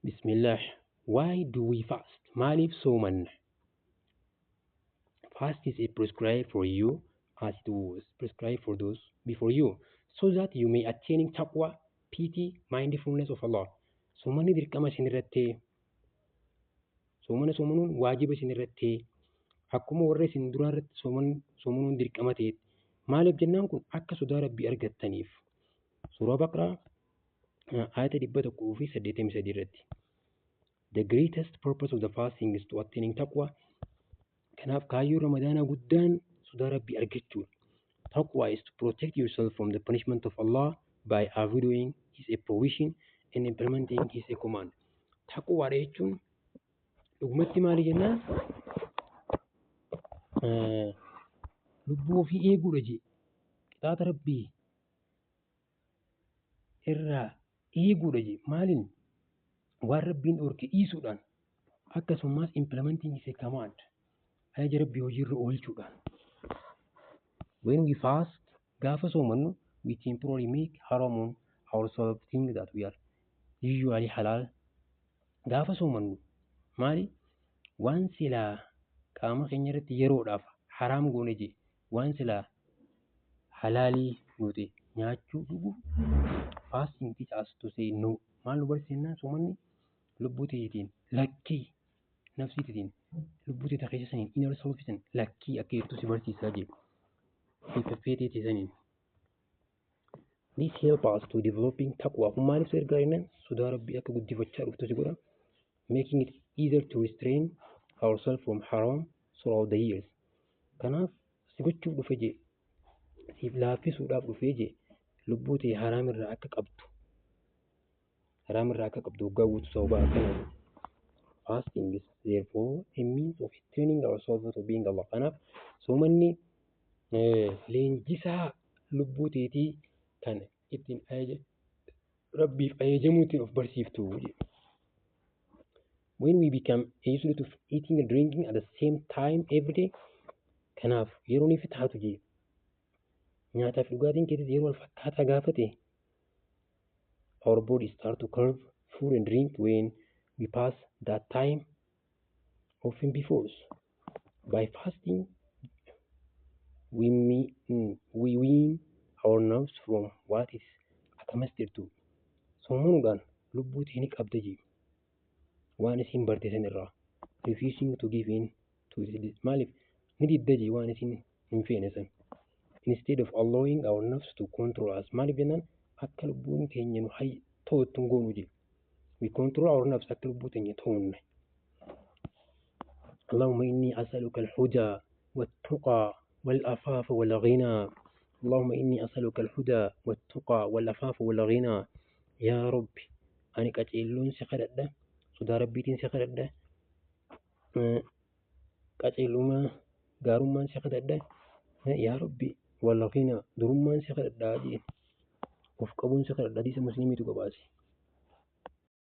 Bismillah. Why do we fast? Malif Soman. Fast is a prescribed for you as it was prescribed for those before you, so that you may attain taqwa, pity, mindfulness of Allah. Somanni dirqama isinirratti soomanuun waajiba isinirratti akkuma warra isin duraarratti soomanuun dirqama ta'e. Maaliif jennaan kun akka sodaa rabbii argattaniif. Suuraa Baqraa ayata 183 irratti. The greatest purpose of the fasting is to attaining taqwa. Kanaaf kaayyoo ramadaanaa guddaan sodaa rabbii argachuudha. Taqwa is to protect yourself from the punishment of Allah by avoiding His provision and implementing His command. Taqwa jechuun dhugumatti maali jennaan lubbuu ofii eeguudha jee qixaata rabbii irraa eeguudha jee maaliin waan rabbiin dhorke dhiisuudhaan akkasumas implementing His command ajaja rabbii hojiirra oolchuudhaan. When we fast, gaafa soomannu, we temporarily make haram on ourselves things that we are usually halal. Gaafa soomannu maali? Waan silaa qaama keenya irratti yeroodhaaf haraam goone jee waan silaa halaalii goote nyaachuu dhuguu fasting teach us to say no. Maal nu barsiisnaan soomanni lubbuu teetiin lakkii nafsii teetiin lubbuu teetaa keessa saniin inner self san lakkii akka jirtu si barsiisaa jee. This help us to developing taqwa. Maaliif ergaa jennaan sodaa rabbii akka guddifachaa dhuftu si godha. Making it easier to restrain ourselves from haram throughout the years. Kanaaf si gochuuf dhufe jee siif laaffisuudhaaf dhufee jee lubbuu ta'e haraam irraa akka qabdu waggaa guutuu sababa akkanaati. Fasting is therefore a means of training ourselves to being Allah. Kanaaf soomanni leenjisaa lubbuu teetii kan ittiin rabbiif ajajamuutiin of barsiiftu. When we become used to eating and drinking at the same time every day, kanaaf yeroo ni fitaatu jee nyaataaf dhugaatiin keessatti yeroo wal fakkaataa gaafate our body start to crave food and drink when we pass that time often before. By fasting, we wean our nerves from what is accustomed to. Soomanuudhaan lubbuu ta'e ni qabda jee waan isin barte sanirraa refusing to give in to it. Maaliif ni didda jee waan isin hin feene san. Instead of allowing our nerves to control us. Maaliif jennaan akka lubbuun keenya nu to'attu hin goonu jee. We control our nerves akka lubbuu teenya to'anne. اللهم إني أسألك الهدى والتقى والعفاف والغنى. اللهم إني أسألك الهدى والتقى والعفاف والغنى. يا ربي أنا قتيلون سخرده صدا ربيتين سخرده قتيلوما غارومان سخرده يا ربي والغنى درمان سخرده وفقبون سخرده دي مسلمي تقباسي.